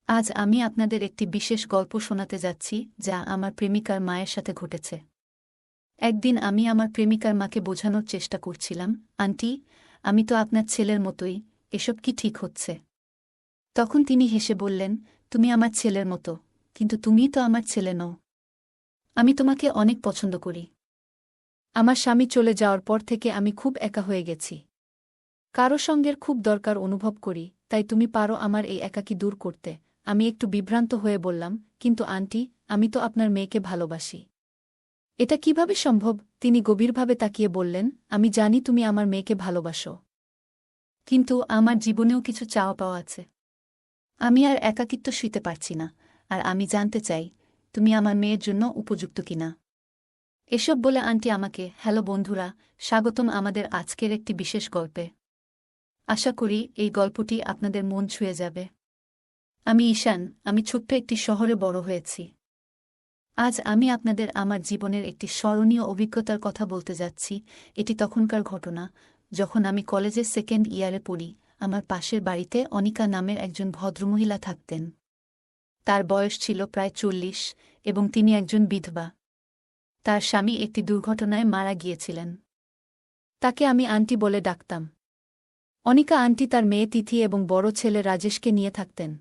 আজ আমি আপনাদের একটি বিশেষ গল্প শোনাতে যাচ্ছি যা আমার প্রেমিকার মায়ের সাথে ঘটেছে। একদিন আমি আমার প্রেমিকার মাকে বোঝানোর চেষ্টা করছিলাম, আন্টি, আমি তো আপনার ছেলের মতোই, এসব কি ঠিক হচ্ছে? তখন তিনি হেসে বললেন, তুমি আমার ছেলের মতো, কিন্তু তুমিই তো আমার ছেলে নও। আমি তোমাকে অনেক পছন্দ করি। আমার স্বামী চলে যাওয়ার পর থেকে আমি খুব একা হয়ে গেছি। কারো সঙ্গের খুব দরকার অনুভব করি, তাই তুমি পারো আমার এই একাকী দূর করতে। আমি একটু বিভ্রান্ত হয়ে বললাম, কিন্তু আন্টি, আমি তো আপনার মেয়েকে ভালোবাসি। এটা কিভাবে সম্ভব? তিনি গভীরভাবে তাকিয়ে বললেন, আমি জানি তুমি আমার মেয়েকে ভালোবাসো, কিন্তু আমার জীবনেও কিছু চাওয়া পাওয়া আছে। আমি আর একাকিত্ব শুইতে পারছি না, আর আমি জানতে চাই তুমি আমার মেয়ের জন্য উপযুক্ত কিনা। এসব বলে আন্টি আমাকে, হ্যালো বন্ধুরা, স্বাগতম আমাদের আজকের একটি বিশেষ গল্পে। আশা করি এই গল্পটি আপনাদের মন ছুঁয়ে যাবে। আমি ঈশান, আমি ছোট্ট একটি শহরে বড় হয়েছি। আজ আমি আপনাদের আমার জীবনের একটি স্মরণীয় অভিজ্ঞতার কথা বলতে যাচ্ছি। এটি তখনকার ঘটনা, যখন আমি কলেজের সেকেন্ড ইয়ারে পড়ি। আমার পাশের বাড়িতে অনিকা নামের একজন ভদ্রমহিলা থাকতেন। তার বয়স ছিল প্রায় 40 এবং তিনি একজন বিধবা। তার স্বামী একটি দুর্ঘটনায় মারা গিয়েছিলেন। তাকে আমি আন্টি বলে ডাকতাম। অনিকা আন্টি তার মেয়ে তিথি এবং বড় ছেলে রাজেশকে নিয়ে থাকতেন।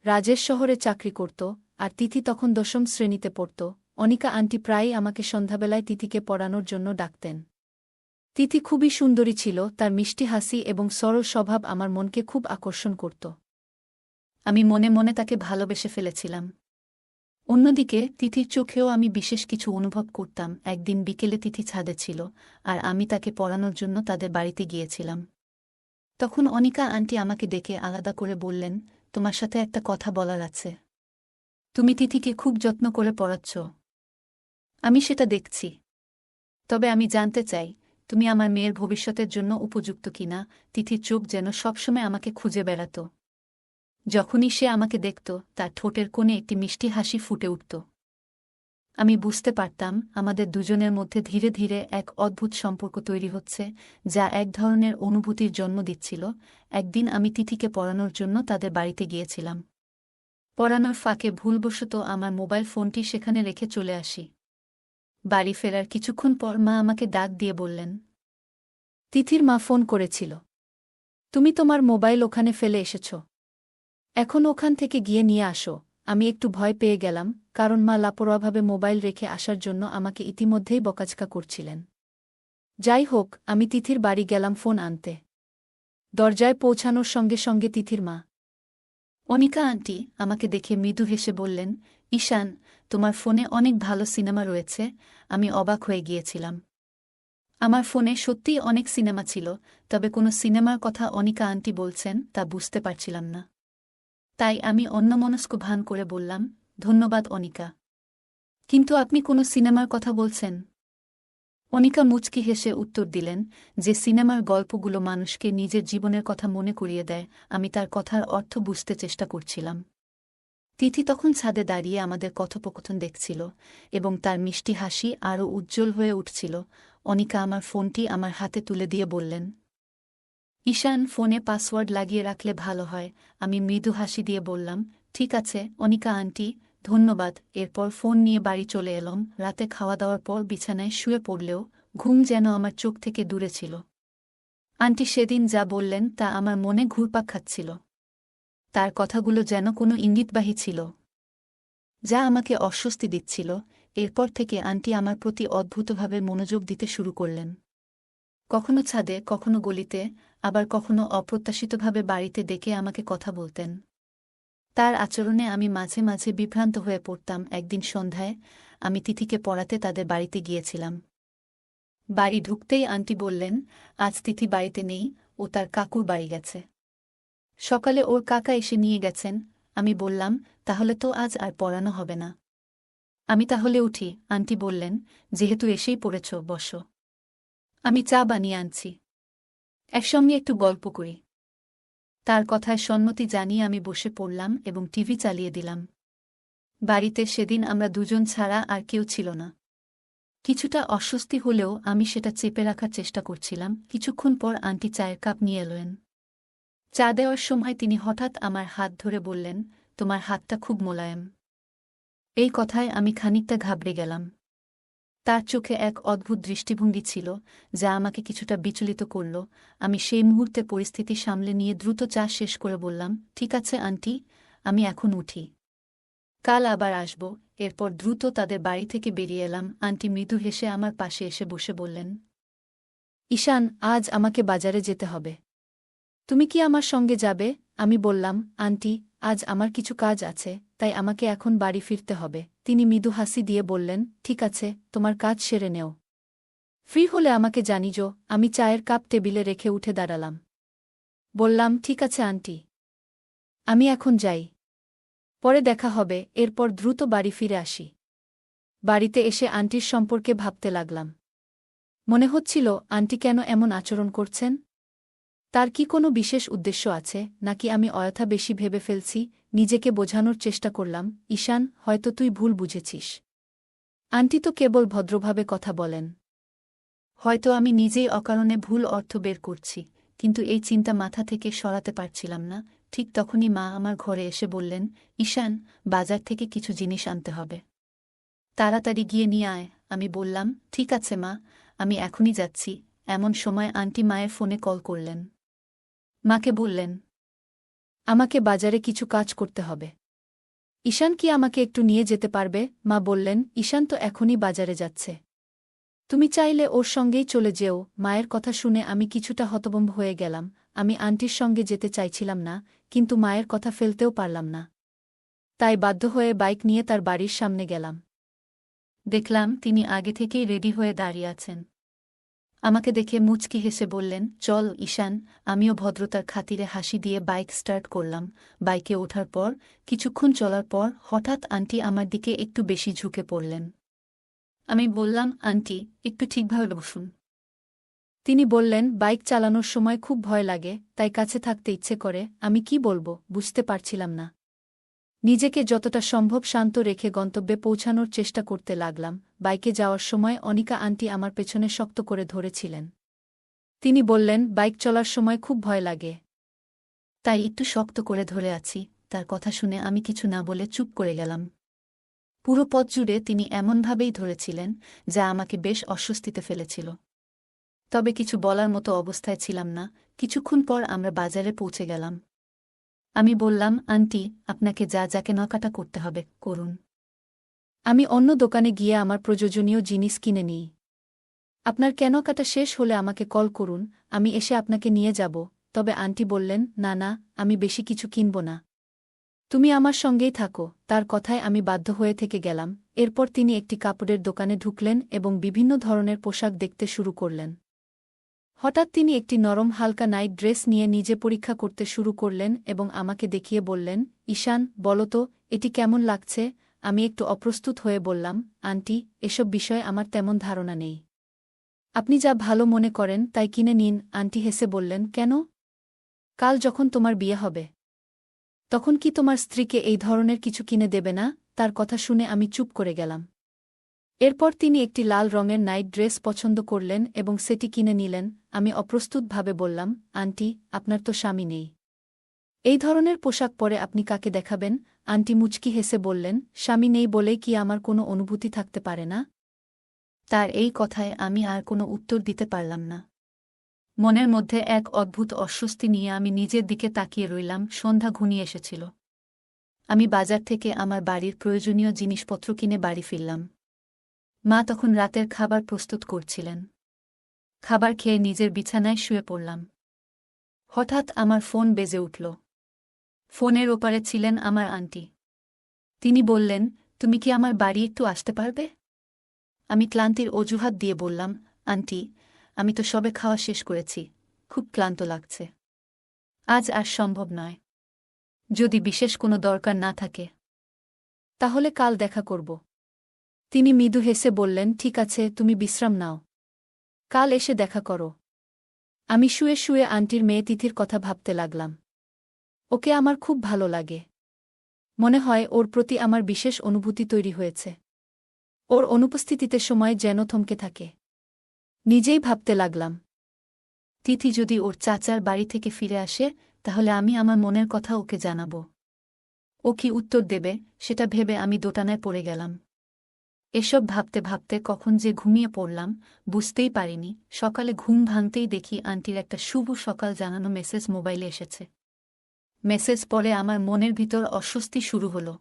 রাজেশ শহরে চাকরি করত, আর তিথি তখন 10ম শ্রেণীতে পড়ত। অনিকা আন্টি প্রায়ই আমাকে সন্ধ্যাবেলায় তিথিকে পড়ানোর জন্য ডাকতেন। তিথি খুবই সুন্দরী ছিল, তার মিষ্টি হাসি এবং সরল স্বভাব আমার মনকে খুব আকর্ষণ করত। আমি মনে মনে তাকে ভালোবেসে ফেলেছিলাম। অন্যদিকে তিথির চোখেও আমি বিশেষ কিছু অনুভব করতাম। একদিন বিকেলে তিথি ছাদে ছিল, আর আমি তাকে পড়ানোর জন্য তাদের বাড়িতে গিয়েছিলাম। তখন অনিকা আন্টি আমাকে ডেকে আলাদা করে বললেন, তোমার সাথে একটা কথা বলার আছে। তুমি তিথিকে খুব যত্ন করে পড়াচ্ছ। আমি সেটা দেখছি। তবে আমি জানতে চাই, তুমি আমার মেয়ের ভবিষ্যতের জন্য উপযুক্ত কিনা। তিথির চোখ যেন সবসময় আমাকে খুঁজে বেড়াত। যখনই সে আমাকে দেখত, তার ঠোঁটের কোণে একটি মিষ্টি হাসি ফুটে উঠত। আমি বুঝতে পারতাম আমাদের দুজনের মধ্যে ধীরে ধীরে এক অদ্ভুত সম্পর্ক তৈরি হচ্ছে, যা এক ধরনের অনুভূতির জন্ম দিচ্ছিল। একদিন আমি তিথিকে পড়ানোর জন্য তাদের বাড়িতে গিয়েছিলাম। পড়ানোর ফাঁকে ভুলবশত আমার মোবাইল ফোনটি সেখানে রেখে চলে আসি। বাড়ি ফেরার কিছুক্ষণ পর মা আমাকে ডাক দিয়ে বললেন, তিথির মা ফোন করেছিল। তুমি তোমার মোবাইল ওখানে ফেলে এসেছ। এখন ওখান থেকে গিয়ে নিয়ে আসো। আমি একটু ভয় পেয়ে গেলাম, কারণ মা লাপরোয়াভাবে মোবাইল রেখে আসার জন্য আমাকে ইতিমধ্যেই বকাঝকা করছিলেন। যাই হোক, আমি তিথির বাড়ি গেলাম ফোন আনতে। দরজায় পৌঁছানোর সঙ্গে সঙ্গে তিথির মা অনিকা আন্টি আমাকে দেখে মৃদু হেসে বললেন, ঈশান, তোমার ফোনে অনেক ভালো সিনেমা রয়েছে। আমি অবাক হয়ে গিয়েছিলাম। আমার ফোনে সত্যিই অনেক সিনেমা ছিল, তবে কোনো সিনেমার কথা অনিকা আন্টি বলছেন তা বুঝতে পারছিলাম না। তাই আমি অন্যমনস্ক ভান করে বললাম, ধন্যবাদ অনিকা। কিন্তু আপনি কোনো সিনেমার কথা বলছেন? অনিকা মুচকি হেসে উত্তর দিলেন, যে সিনেমার গল্পগুলো মানুষকে নিজের জীবনের কথা মনে করিয়ে দেয়। আমি তার কথার অর্থ বুঝতে চেষ্টা করছিলাম। তিথি তখন ছাদে দাঁড়িয়ে আমাদের কথোপকথন দেখছিল, এবং তার মিষ্টি হাসি আরও উজ্জ্বল হয়ে উঠছিল। অনিকা আমার ফোনটি আমার হাতে তুলে দিয়ে বললেন, ঈশান, ফোনে পাসওয়ার্ড লাগিয়ে রাখলে ভালো হয়। আমি মৃদু হাসি দিয়ে বললাম, ঠিক আছে অনিকা আন্টি, ধন্যবাদ। এরপর ফোন নিয়ে বাড়ি চলে এলাম। রাতে খাওয়া দাওয়ার পর বিছানায় শুয়ে পড়লেও ঘুম যেন আমার চোখ থেকে দূরে ছিল। আন্টি সেদিন যা বললেন তা আমার মনে ঘুরপাক খাচ্ছিল। তার কথাগুলো যেন কোনো ইঙ্গিতবাহী ছিল, যা আমাকে অস্বস্তি দিচ্ছিল। এরপর থেকে আন্টি আমার প্রতি অদ্ভুতভাবে মনোযোগ দিতে শুরু করলেন। কখনো ছাদে, কখনো গলিতে, আবার কখনো অপ্রত্যাশিতভাবে বাড়িতে ডেকে আমাকে কথা বলতেন। তার আচরণে আমি মাঝে মাঝে বিভ্রান্ত হয়ে পড়তাম। একদিন সন্ধ্যায় আমি তিথিকে পড়াতে তাদের বাড়িতে গিয়েছিলাম। বাড়ি ঢুকতেই আন্টি বললেন, আজ তিথি বাড়িতে নেই, ও তার কাকুর বাড়ি গেছে। সকালে ওর কাকা এসে নিয়ে গেছেন। আমি বললাম, তাহলে তো আজ আর পড়ানো হবে না। আমি তাহলে উঠি। আন্টি বললেন, যেহেতু এসেই পড়েছ, বসো। আমি চা বানিয়ে আনছি, একসঙ্গে একটু গল্প করি। তার কথায় সম্মতি জানিয়ে আমি বসে পড়লাম এবং টিভি চালিয়ে দিলাম। বাড়িতে সেদিন আমরা দুজন ছাড়া আর কেউ ছিল না। কিছুটা অস্বস্তি হলেও আমি সেটা চেপে রাখার চেষ্টা করছিলাম। কিছুক্ষণ পর আন্টি চায়ের কাপ নিয়ে এলেন। চা দেওয়ার সময় তিনি হঠাৎ আমার হাত ধরে বললেন, তোমার হাতটা খুব মোলায়েম। এই কথায় আমি খানিকটা ঘাবড়ে গেলাম। তার চোখে এক অদ্ভুত দৃষ্টিভঙ্গি ছিল, যা আমাকে কিছুটা বিচলিত করল। আমি সেই মুহূর্তে পরিস্থিতি সামলে নিয়ে দ্রুত চা শেষ করে বললাম, ঠিক আছে আন্টি, আমি এখন উঠি। কাল আবার আসব। এরপর দ্রুত তাদের বাড়ি থেকে বেরিয়ে এলাম। আন্টি মৃদু হেসে আমার পাশে এসে বসে বললেন, ঈশান, আজ আমাকে বাজারে যেতে হবে। তুমি কি আমার সঙ্গে যাবে? আমি বললাম, আন্টি, আজ আমার কিছু কাজ আছে, তাই আমাকে এখন বাড়ি ফিরতে হবে। তিনি মৃদু হাসি দিয়ে বললেন, ঠিক আছে, তোমার কাজ সেরে নেও। ফ্রি হলে আমাকে জানিও। আমি চায়ের কাপ টেবিলে রেখে উঠে দাঁড়ালাম। বললাম, ঠিক আছে আন্টি, আমি এখন যাই, পরে দেখা হবে। এরপর দ্রুত বাড়ি ফিরে আসি। বাড়িতে এসে আন্টির সম্পর্কে ভাবতে লাগলাম। মনে হচ্ছিল, আন্টি কেন এমন আচরণ করছেন? তার কি কোনো বিশেষ উদ্দেশ্য আছে, নাকি আমি অযথা বেশি ভেবে ফেলছি? নিজেকে বোঝানোর চেষ্টা করলাম, ঈশান, হয়তো তুই ভুল বুঝেছিস। আন্টি তো কেবল ভদ্রভাবে কথা বলেন। হয়তো আমি নিজেই অকারণে ভুল অর্থ বের করছি, কিন্তু এই চিন্তা মাথা থেকে সরাতে পারছিলাম না। ঠিক তখনই মা আমার ঘরে এসে বললেন, ঈশান, বাজার থেকে কিছু জিনিস আনতে হবে, তাড়াতাড়ি গিয়ে নিয়ে আয়। আমি বললাম, ঠিক আছে মা, আমি এখনই যাচ্ছি। এমন সময় আন্টি মায়ের ফোনে কল করলেন। মাকে বললেন, আমাকে বাজারে কিছু কাজ করতে হবে। ঈশান কি আমাকে একটু নিয়ে যেতে পারবে? মা বললেন, ঈশান তো এখনই বাজারে যাচ্ছে, তুমি চাইলে ওর সঙ্গেই চলে যেও। মায়ের কথা শুনে আমি কিছুটা হতভম্ব হয়ে গেলাম। আমি আন্টির সঙ্গে যেতে চাইছিলাম না, কিন্তু মায়ের কথা ফেলতেও পারলাম না। তাই বাধ্য হয়ে বাইক নিয়ে তার বাড়ির সামনে গেলাম। দেখলাম তিনি আগে থেকেই রেডি হয়ে দাঁড়িয়ে আছেন। আমাকে দেখে মুচকি হেসে বললেন, চল ঈশান। আমিও ভদ্রতার খাতিরে হাসি দিয়ে বাইক স্টার্ট করলাম। বাইকে ওঠার পর কিছুক্ষণ চলার পর হঠাৎ আন্টি আমার দিকে একটু বেশি ঝুঁকে পড়লেন। আমি বললাম, আন্টি, একটু ঠিকভাবে বসুন। তিনি বললেন, বাইক চালানোর সময় খুব ভয় লাগে, তাই কাছে থাকতে ইচ্ছে করে। আমি কি বলবো বুঝতে পারছিলাম না। নিজেকে যতটা সম্ভব শান্ত রেখে গন্তব্যে পৌঁছানোর চেষ্টা করতে লাগলাম। বাইকে যাওয়ার সময় অনিকা আন্টি আমার পেছনে শক্ত করে ধরেছিলেন। তিনি বললেন, বাইক চলার সময় খুব ভয় লাগে, তাই একটু শক্ত করে ধরে আছি। তার কথা শুনে আমি কিছু না বলে চুপ করে গেলাম। পুরো পথ জুড়ে তিনি এমনভাবেই ধরেছিলেন, যা আমাকে বেশ অস্বস্তিতে ফেলেছিল। তবে কিছু বলার মতো অবস্থায় ছিলাম না। কিছুক্ষণ পর আমরা বাজারে পৌঁছে গেলাম। আমি বললাম, আন্টি, আপনাকে যা যা কেনাকাটা করতে হবে করুন। আমি অন্য দোকানে গিয়ে আমার প্রয়োজনীয় জিনিস কিনে নিই। আপনার কেনাকাটা শেষ হলে আমাকে কল করুন, আমি এসে আপনাকে নিয়ে যাব। তবে আন্টি বললেন, না না, আমি বেশি কিছু কিনব না, তুমি আমার সঙ্গেই থাকো। তার কথায় আমি বাধ্য হয়ে থেকে গেলাম। এরপর তিনি একটি কাপড়ের দোকানে ঢুকলেন এবং বিভিন্ন ধরনের পোশাক দেখতে শুরু করলেন। হঠাৎ তিনি একটি নরম হালকা নাইট ড্রেস নিয়ে নিজে পরীক্ষা করতে শুরু করলেন এবং আমাকে দেখিয়ে বললেন, ঈশান, বলো তো, এটি কেমন লাগছে? আমি একটু অপ্রস্তুত হয়ে বললাম, আন্টি, এসব বিষয়ে আমার তেমন ধারণা নেই, আপনি যা ভালো মনে করেন তাই কিনে নিন। আন্টি হেসে বললেন, কেন? কাল যখন তোমার বিয়ে হবে, তখন কি তোমার স্ত্রীকে এই ধরনের কিছু কিনে দেবে না? তার কথা শুনে আমি চুপ করে গেলাম। এরপর তিনি একটি লাল রঙের নাইট ড্রেস পছন্দ করলেন এবং সেটি কিনে নিলেন। আমি অপ্রস্তুতভাবে বললাম, আন্টি, আপনার তো স্বামী নেই, এই ধরনের পোশাক পরে আপনি কাকে দেখাবেন? আন্টি মুচকি হেসে বললেন, স্বামী নেই বলেই কি আমার কোনো অনুভূতি থাকতে পারে না? তার এই কথায় আমি আর কোনো উত্তর দিতে পারলাম না। মনের মধ্যে এক অদ্ভুত অস্বস্তি নিয়ে আমি নিজের দিকে তাকিয়ে রইলাম। সন্ধ্যা ঘনিয়ে এসেছিল। আমি বাজার থেকে আমার বাড়ির প্রয়োজনীয় জিনিসপত্র কিনে বাড়ি ফিরলাম। মা তখন রাতের খাবার প্রস্তুত করছিলেন। খাবার খেয়ে নিজের বিছানায় শুয়ে পড়লাম। হঠাৎ আমার ফোন বেজে উঠল। ফোনের ওপারে ছিলেন আমার আন্টি। তিনি বললেন, তুমি কি আমার বাড়ি একটু আসতে পারবে? আমি ক্লান্তির অজুহাত দিয়ে বললাম, আন্টি, আমি তো সবে খাওয়া শেষ করেছি, খুব ক্লান্ত লাগছে, আজ আর সম্ভব নয়। যদি বিশেষ কোনো দরকার না থাকে, তাহলে কাল দেখা করব। তিনি মৃদু হেসে বললেন, ঠিক আছে, তুমি বিশ্রাম নাও, কাল এসে দেখা করো। আমি শুয়ে শুয়ে আন্টির মেয়ে তিথির কথা ভাবতে লাগলাম। ওকে আমার খুব ভালো লাগে। মনে হয় ওর প্রতি আমার বিশেষ অনুভূতি তৈরি হয়েছে। ওর অনুপস্থিতিতে সময় যেন থমকে থাকে। নিজেই ভাবতে লাগলাম, তিথি যদি ওর চাচার বাড়ি থেকে ফিরে আসে, তাহলে আমি আমার মনের কথা ওকে জানাব। ও কি উত্তর দেবে সেটা ভেবে আমি দোটানায় পড়ে গেলাম। এসব ভাবতে ভাবতে কখন যে ঘুমিয়ে পড়লাম বুঝতেই পারিনি। সকালে ঘুম ভাঙতেই দেখি আন্টির একটা শুভ সকাল জানানো মেসেজ মোবাইলে এসেছে। মেসেজ পড়ে আমার মনের ভিতর অস্বস্তি শুরু হলো।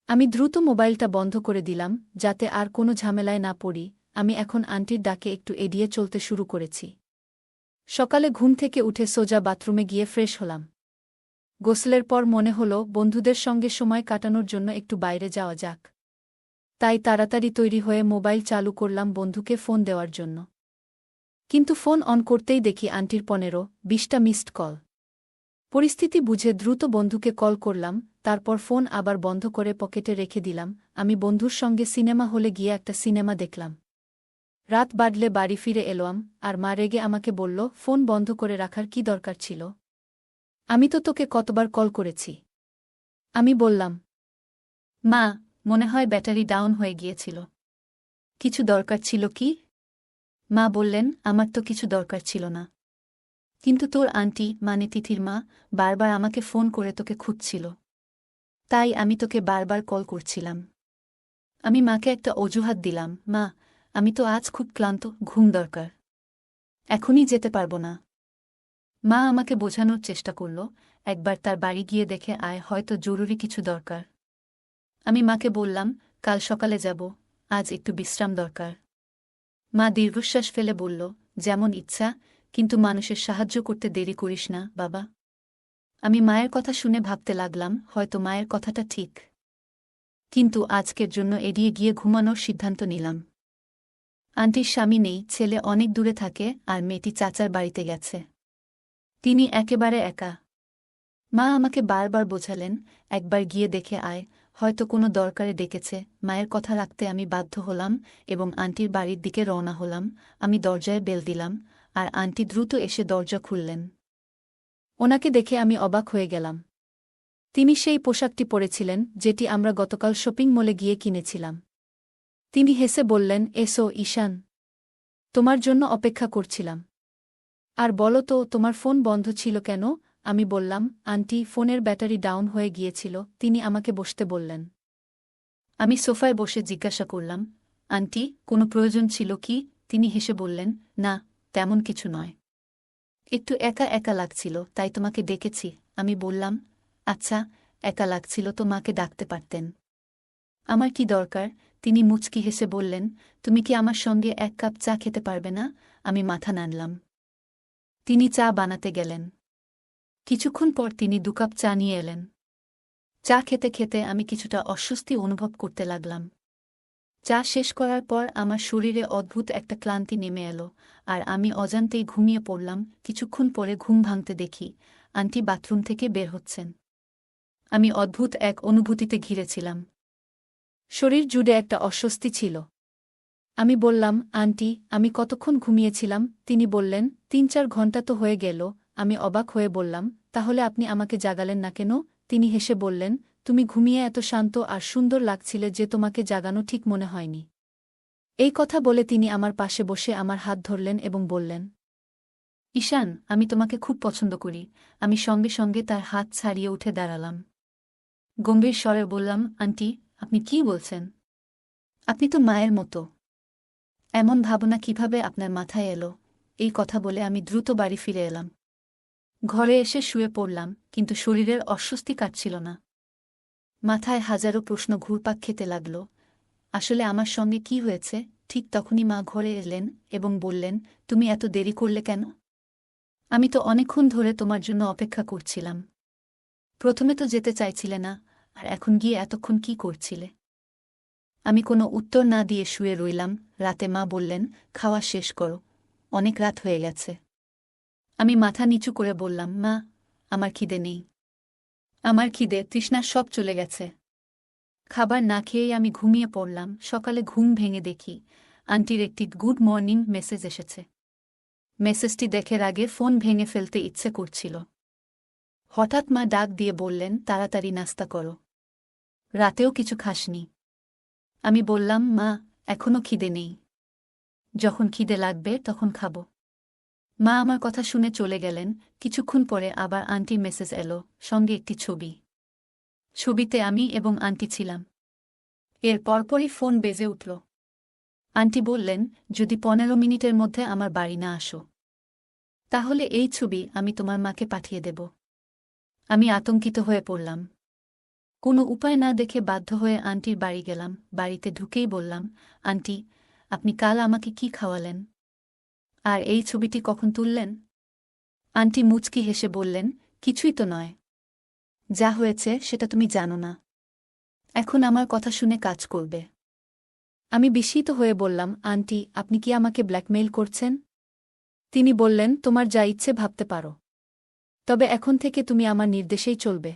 আমি দ্রুত মোবাইলটা বন্ধ করে দিলাম যাতে আর কোনো ঝামেলায় না পড়ি। আমি এখন আন্টির ডাকে একটু এড়িয়ে চলতে শুরু করেছি। সকালে ঘুম থেকে উঠে সোজা বাথরুমে গিয়ে ফ্রেশ হলাম। গোসলের পর মনে হলো বন্ধুদের সঙ্গে সময় কাটানোর জন্য একটু বাইরে যাওয়া যাক। তাই তাড়াতাড়ি তৈরি হয়ে মোবাইল চালু করলাম বন্ধুকে ফোন দেওয়ার জন্য। কিন্তু ফোন অন করতেই দেখি আন্টির 15-20টা মিসড কল। পরিস্থিতি বুঝে দ্রুত বন্ধুকে কল করলাম, তারপর ফোন আবার বন্ধ করে পকেটে রেখে দিলাম। আমি বন্ধুর সঙ্গে সিনেমা হলে গিয়ে একটা সিনেমা দেখলাম। রাত বাড়লে বাড়ি ফিরে এলাম, আর মা রেগে আমাকে বলল, ফোন বন্ধ করে রাখার কি দরকার ছিল? আমি তো তোকে কতবার কল করেছি। আমি বললাম, মা, মনে হয় ব্যাটারি ডাউন হয়ে গিয়েছিল। কিছু দরকার ছিল কি? মা বললেন, আমার তো কিছু দরকার ছিল না, কিন্তু তোর আন্টি মানে তিথির মা বারবার আমাকে ফোন করে তোকে খুঁজছিল, তাই আমি তোকে বারবার কল করছিলাম। আমি মাকে একটা অজুহাত দিলাম, মা, আমি তো আজ খুব ক্লান্ত, ঘুম দরকার, এখনই যেতে পারবো না। মা আমাকে বোঝানোর চেষ্টা করল, একবার তার বাড়ি গিয়ে দেখে আয়, হয়তো জরুরি কিছু দরকার। আমি মাকে বললাম, কাল সকালে যাব, আজ একটু বিশ্রাম দরকার। মা দীর্ঘশ্বাস ফেলে বলল, যেমন ইচ্ছা, কিন্তু মানুষের সাহায্য করতে দেরি করিস না, বাবা। আমি মায়ের কথা শুনে ভাবতে লাগলাম, হয়তো মায়ের কথাটা ঠিক। কিন্তু আজকের জন্য এড়িয়ে গিয়ে ঘুমানোর সিদ্ধান্ত নিলাম। আন্টির স্বামী নেই, ছেলে অনেক দূরে থাকে, আর মেয়েটি চাচার বাড়িতে গেছে। তিনি একেবারে একা। মা আমাকে বারবার বোঝালেন, একবার গিয়ে দেখে আয়, হয়তো কোনো দরকারে ডেকেছে। মায়ের কথা রাখতে আমি বাধ্য হলাম এবং আন্টির বাড়ির দিকে রওনা হলাম। আমি দরজায় বেল দিলাম, আর আন্টি দ্রুত এসে দরজা খুললেন। ওনাকে দেখে আমি অবাক হয়ে গেলাম। তিনি সেই পোশাকটি পরেছিলেন যেটি আমরা গতকাল শপিং মলে গিয়ে কিনেছিলাম। তিনি হেসে বললেন, এসো ঈশান, তোমার জন্য অপেক্ষা করছিলাম। আর বলো তো, তোমার ফোন বন্ধ ছিল কেন? আমি বললাম, আন্টি, ফোনের ব্যাটারি ডাউন হয়ে গিয়েছিল। তিনি আমাকে বসতে বললেন। আমি সোফায় বসে জিজ্ঞাসা করলাম, আন্টি, কোনো প্রয়োজন ছিল কি? তিনি হেসে বললেন, না, তেমন কিছু নয়, একটু একা একা লাগছিল, তাই তোমাকে ডেকেছি। আমি বললাম, আচ্ছা, একা লাগছিল তো মাকে ডাকতে পারতেন। আমার কি দরকার? তিনি মুচকি হেসে বললেন, তুমি কি আমার সঙ্গে 1 কাপ চা খেতে পারবে না? আমি মাথা নাড়লাম। তিনি চা বানাতে গেলেন। কিছুক্ষণ পর তিনি 2 কাপ চা নিয়ে এলেন। চা খেতে খেতে আমি কিছুটা অস্বস্তি অনুভব করতে লাগলাম। চা শেষ করার পর আমার শরীরে অদ্ভুত একটা ক্লান্তি নেমে এলো, আর আমি অজান্তেই ঘুমিয়ে পড়লাম। কিছুক্ষণ পরে ঘুম ভাঙতে দেখি আন্টি বাথরুম থেকে বের হচ্ছেন। আমি অদ্ভুত এক অনুভূতিতে ঘিরেছিলাম। শরীর জুড়ে একটা অস্বস্তি ছিল। আমি বললাম, আন্টি, আমি কতক্ষণ ঘুমিয়েছিলাম? তিনি বললেন, 3-4 ঘন্টা তো হয়ে গেল। আমি অবাক হয়ে বললাম, তাহলে আপনি আমাকে জাগালেন না কেন? তিনি হেসে বললেন, তুমি ঘুমিয়ে এত শান্ত আর সুন্দর লাগছিলে যে তোমাকে জাগানো ঠিক মনে হয়নি। এই কথা বলে তিনি আমার পাশে বসে আমার হাত ধরলেন এবং বললেন, ঈশান, আমি তোমাকে খুব পছন্দ করি। আমি সঙ্গে সঙ্গে তার হাত ছাড়িয়ে উঠে দাঁড়ালাম। গম্ভীর স্বরে বললাম, আন্টি, আপনি কি বলছেন? আপনি তো মায়ের মতো। এমন ভাবনা কিভাবে আপনার মাথায় এলো? এই কথা বলে আমি দ্রুত বাড়ি ফিরে এলাম। ঘরে এসে শুয়ে পড়লাম, কিন্তু শরীরের অস্বস্তি কাটছিল না। মাথায় হাজারো প্রশ্ন ঘুরপাক খেতে লাগল। আসলে আমার সঙ্গে কি হয়েছে? ঠিক তখনই মা ঘরে এলেন এবং বললেন, তুমি এত দেরি করলে কেন? আমি তো অনেকক্ষণ ধরে তোমার জন্য অপেক্ষা করছিলাম। প্রথমে তো যেতে চাইছিলে না, আর এখন গিয়ে এতক্ষণ কি করছিলে? আমি কোনো উত্তর না দিয়ে শুয়ে রইলাম। রাতে মা বললেন, খাওয়া শেষ করো, অনেক রাত হয়ে গেছে। আমি মাথা নিচু করে বললাম, মা, আমার খিদে নেই। আমার খিদে তৃষ্ণা সব চলে গেছে। খাবার না খেয়েই আমি ঘুমিয়ে পড়লাম। সকালে ঘুম ভেঙে দেখি আন্টির একটি গুড মর্নিং মেসেজ এসেছে। মেসেজটি দেখার আগে ফোন ভেঙে ফেলতে ইচ্ছে করছিল। হঠাৎ মা ডাক দিয়ে বললেন, তাড়াতাড়ি নাস্তা করো, রাতেও কিছু খাসনি। আমি বললাম, মা, এখনও খিদে নেই, যখন খিদে লাগবে তখন খাব। মা আমার কথা শুনে চলে গেলেন। কিছুক্ষণ পরে আবার আন্টির মেসেজ এলো, সঙ্গে একটি ছবি। ছবিতে আমি এবং আন্টি ছিলাম। এর পরপরই ফোন বেজে উঠল। আন্টি বললেন, যদি 15 মিনিটের মধ্যে আমার বাড়ি না আসো, তাহলে এই ছবি আমি তোমার মাকে পাঠিয়ে দেব। আমি আতঙ্কিত হয়ে পড়লাম। কোনো উপায় না দেখে বাধ্য হয়ে আন্টির বাড়ি গেলাম। বাড়িতে ঢুকেই বললাম, আন্টি, আপনি কাল আমাকে কি খাওয়ালেন? আর এই ছবিটি কখন তুললেন? আন্টি মুচকি হেসে বললেন, কিছুই তো নয়। যা হয়েছে সেটা তুমি জানো না। এখন আমার কথা শুনে কাজ করবে। আমি বিস্মিত হয়ে বললাম, আন্টি, আপনি কি আমাকে ব্ল্যাকমেইল করছেন? তিনি বললেন, তোমার যা ইচ্ছে ভাবতে পারো, তবে এখন থেকে তুমি আমার নির্দেশেই চলবে।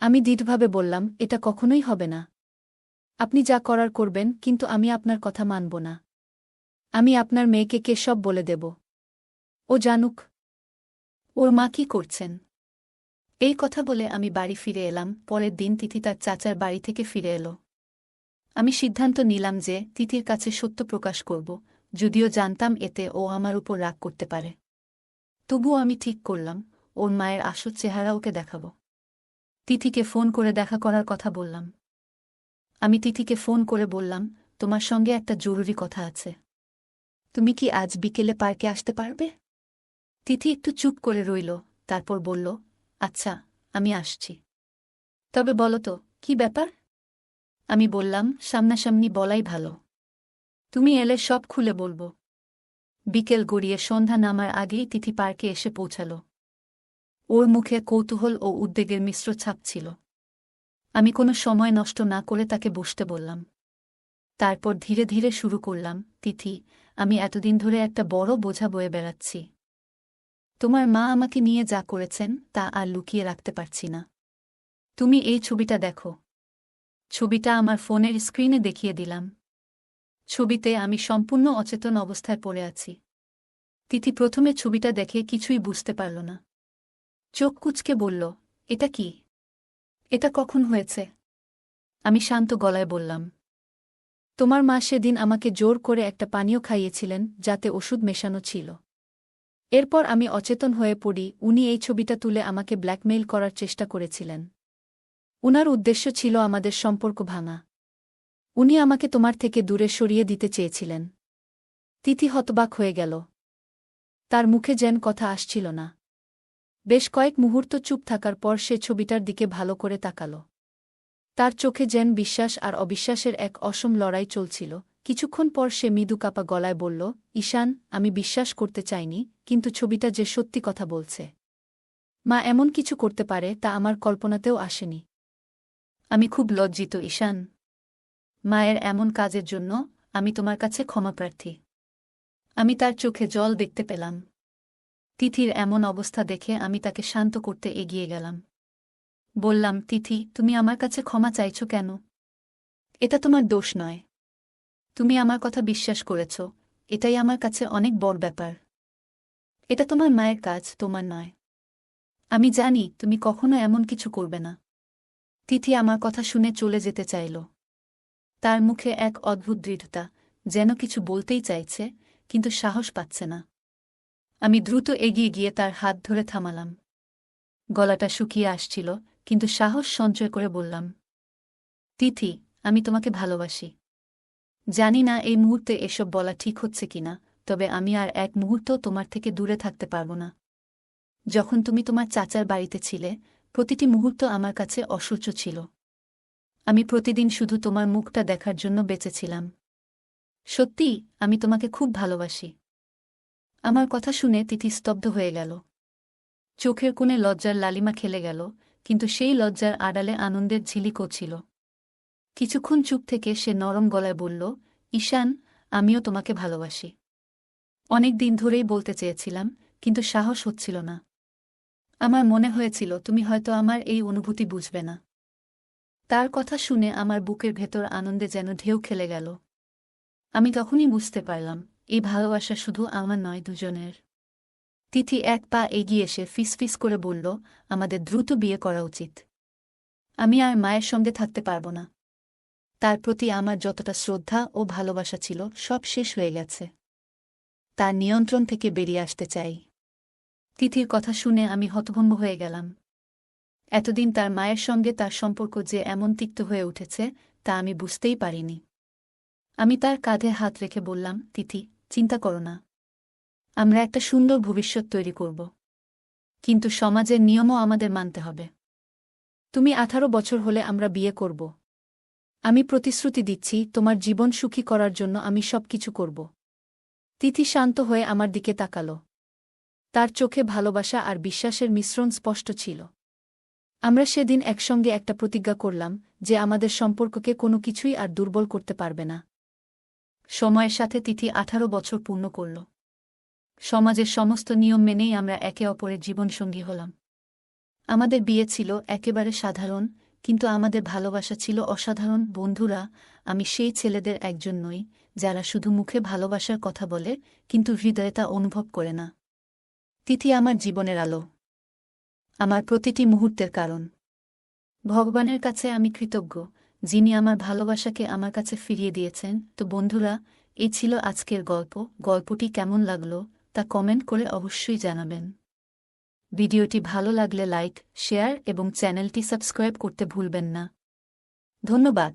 আমি দৃঢ়ভাবে বললাম, এটা কখনোই হবে না। আপনি যা করার করবেন, কিন্তু আমি আপনার কথা মানব না। আমি আপনার মেয়েকে সব বলে দেব। ও জানুক। ওর মা কি করছেন। এই কথা বলে আমি বাড়ি ফিরে এলাম। পরের দিন তিথি তার চাচার বাড়ি থেকে ফিরে এলো। আমি সিদ্ধান্ত নিলাম যে তিথির কাছে সত্য প্রকাশ করব, যদিও জানতাম এতে ও আমার উপর রাগ করতে পারে। তবুও আমি ঠিক করলাম, ওর মায়ের আসল চেহারা ওকে দেখাব। তিথিকে ফোন করে দেখা করার কথা বললাম। আমি তিথিকে ফোন করে বললাম, তোমার সঙ্গে একটা জরুরি কথা আছে। তুমি কি আজ বিকেলে পার্কে আসতে পারবে? তিথি একটু চুপ করে রইল, তারপর বলল, আচ্ছা, আমি আসছি। তবে বলো তো, কি ব্যাপার? আমি বললাম, সামনাসামনি বলাই ভালো। তুমি এলে সব খুলে বলবো। বিকেল গড়িয়ে সন্ধ্যা নামার আগেই তিথি পার্কে এসে পৌঁছাল। ওর মুখে কৌতূহল ও উদ্বেগের মিশ্র ছাপ ছিল। আমি কোনো সময় নষ্ট না করে তাকে বসতে বললাম। তারপর ধীরে ধীরে শুরু করলাম, তিথি, আমি এতদিন ধরে একটা বড় বোঝা বয়ে বেড়াচ্ছি। তোমার মা আমাকে নিয়ে যা করেছেন তা আর লুকিয়ে রাখতে পারছি না। তুমি এই ছবিটা দেখো। ছবিটা আমার ফোনের স্ক্রিনে দেখিয়ে দিলাম। ছবিতে আমি সম্পূর্ণ অচেতন অবস্থায় পড়ে আছি। তিথি প্রথমে ছবিটা দেখে কিছুই বুঝতে পারল না। চোখ কুঁচকে বলল, এটা কি? এটা কখন হয়েছে? আমি শান্ত গলায় বললাম, তোমার মা সেদিন আমাকে জোর করে একটা পানীয় খাইয়েছিলেন যাতে ওষুধ মেশানো ছিল। এরপর আমি অচেতন হয়ে পড়ি। উনি এই ছবিটা তুলে আমাকে ব্ল্যাকমেইল করার চেষ্টা করেছিলেন। উনার উদ্দেশ্য ছিল আমাদের সম্পর্ক ভাঙা। উনি আমাকে তোমার থেকে দূরে সরিয়ে দিতে চেয়েছিলেন। তিথি হতবাক হয়ে গেল। তার মুখে যেন কথা আসছিল না। বেশ কয়েক মুহূর্ত চুপ থাকার পর সে ছবিটার দিকে ভালো করে তাকাল। তার চোখে যেন বিশ্বাস আর অবিশ্বাসের এক অসম লড়াই চলছিল। কিছুক্ষণ পর সে মৃদু কাপা গলায় বলল, ঈশান, আমি বিশ্বাস করতে চাইনি, কিন্তু ছবিটা যে সত্যি কথা বলছে। মা এমন কিছু করতে পারে তা আমার কল্পনাতেও আসেনি। আমি খুব লজ্জিত ঈশান। মায়ের এমন কাজের জন্য আমি তোমার কাছে ক্ষমাপ্রার্থী। আমি তার চোখে জল দেখতে পেলাম। তিথির এমন অবস্থা দেখে আমি তাকে শান্ত করতে এগিয়ে গেলাম। বললাম, তিথি, তুমি আমার কাছে ক্ষমা চাইছ কেন? এটা তোমার দোষ নয়। তুমি আমার কথা বিশ্বাস করেছ, এটাই আমার কাছে অনেক বড় ব্যাপার। এটা তোমার মায়ের কাজ, তোমার নয়। আমি জানি তুমি কখনো এমন কিছু করবে না। তিথি আমার কথা শুনে চলে যেতে চাইল। তার মুখে এক অদ্ভুত দৃঢ়তা, যেন কিছু বলতেই চাইছে, কিন্তু সাহস পাচ্ছে না। আমি দ্রুত এগিয়ে গিয়ে তার হাত ধরে থামালাম। গলাটা শুকিয়ে আসছিল, কিন্তু সাহস সঞ্চয় করে বললাম, তিথি, আমি তোমাকে ভালোবাসি। জানি না এই মুহূর্তে এসব বলা ঠিক হচ্ছে কিনা, তবে আমি আর এক মুহূর্তও তোমার থেকে দূরে থাকতে পারব না। যখন তুমি তোমার চাচার বাড়িতে ছিলে, প্রতিটি মুহূর্ত আমার কাছে অসহ্য ছিল। আমি প্রতিদিন শুধু তোমার মুখটা দেখার জন্য বেঁচেছিলাম। সত্যি, আমি তোমাকে খুব ভালোবাসি। আমার কথা শুনে তিথি স্তব্ধ হয়ে গেল। চোখের কোণে লজ্জার লালিমা খেলে গেল, কিন্তু সেই লজ্জার আড়ালে আনন্দের ঝিলিকও ছিল। কিছুক্ষণ চুপ থেকে সে নরম গলায় বলল, ঈশান, আমিও তোমাকে ভালোবাসি। অনেক দিন ধরেই বলতে চেয়েছিলাম, কিন্তু সাহস হচ্ছিল না। আমার মনে হয়েছিল তুমি হয়তো আমার এই অনুভূতি বুঝবে না। তার কথা শুনে আমার বুকের ভেতর আনন্দে যেন ঢেউ খেলে গেল। আমি তখনই বুঝতে পারলাম, এই ভালোবাসা শুধু আমার নয়, দুজনের। তিথি এক পা এগিয়ে এসে ফিসফিস করে বলল, আমাদের দ্রুত বিয়ে করা উচিত। আমি আর মায়ের সঙ্গে থাকতে পারব না। তার প্রতি আমার যতটা শ্রদ্ধা ও ভালোবাসা ছিল সব শেষ হয়ে গেছে। তার নিয়ন্ত্রণ থেকে বেরিয়ে আসতে চাই। তিথির কথা শুনে আমি হতভম্ব হয়ে গেলাম। এতদিন তার মায়ের সঙ্গে তার সম্পর্ক যে এমন তিক্ত হয়ে উঠেছে তা আমি বুঝতেই পারিনি। আমি তার কাঁধে হাত রেখে বললাম, তিথি, চিন্তা করো না। আমরা একটা সুন্দর ভবিষ্যৎ তৈরি করব। কিন্তু সমাজের নিয়মও আমাদের মানতে হবে। তুমি 18 বছর হলে আমরা বিয়ে করব। আমি প্রতিশ্রুতি দিচ্ছি, তোমার জীবন সুখী করার জন্য আমি সব কিছু করব। তিথি শান্ত হয়ে আমার দিকে তাকাল। তার চোখে ভালোবাসা আর বিশ্বাসের মিশ্রণ স্পষ্ট ছিল। আমরা সেদিন একসঙ্গে একটা প্রতিজ্ঞা করলাম যে আমাদের সম্পর্ককে কোনো কিছুই আর দুর্বল করতে পারবে না। সময়ের সাথে তিথি 18 বছর পূর্ণ করল। সমাজের সমস্ত নিয়ম মেনেই আমরা একে অপরের জীবনসঙ্গী হলাম। আমাদের বিয়ে ছিল একেবারে সাধারণ, কিন্তু আমাদের ভালোবাসা ছিল অসাধারণ। বন্ধুরা, আমি সেই ছেলেদের একজন নই যারা শুধু মুখে ভালোবাসার কথা বলে কিন্তু হৃদয়ে তা অনুভব করে না। তিথি আমার জীবনের আলো, আমার প্রতিটি মুহূর্তের কারণ। ভগবানের কাছে আমি কৃতজ্ঞ, যিনি আমার ভালোবাসাকে আমার কাছে ফিরিয়ে দিয়েছেন। তো বন্ধুরা, এই ছিল আজকের গল্প। গল্পটি কেমন লাগলো তা কমেন্ট করে অবশ্যই জানাবেন। ভিডিওটি ভালো লাগলে লাইক, শেয়ার এবং চ্যানেলটি সাবস্ক্রাইব করতে ভুলবেন না। ধন্যবাদ।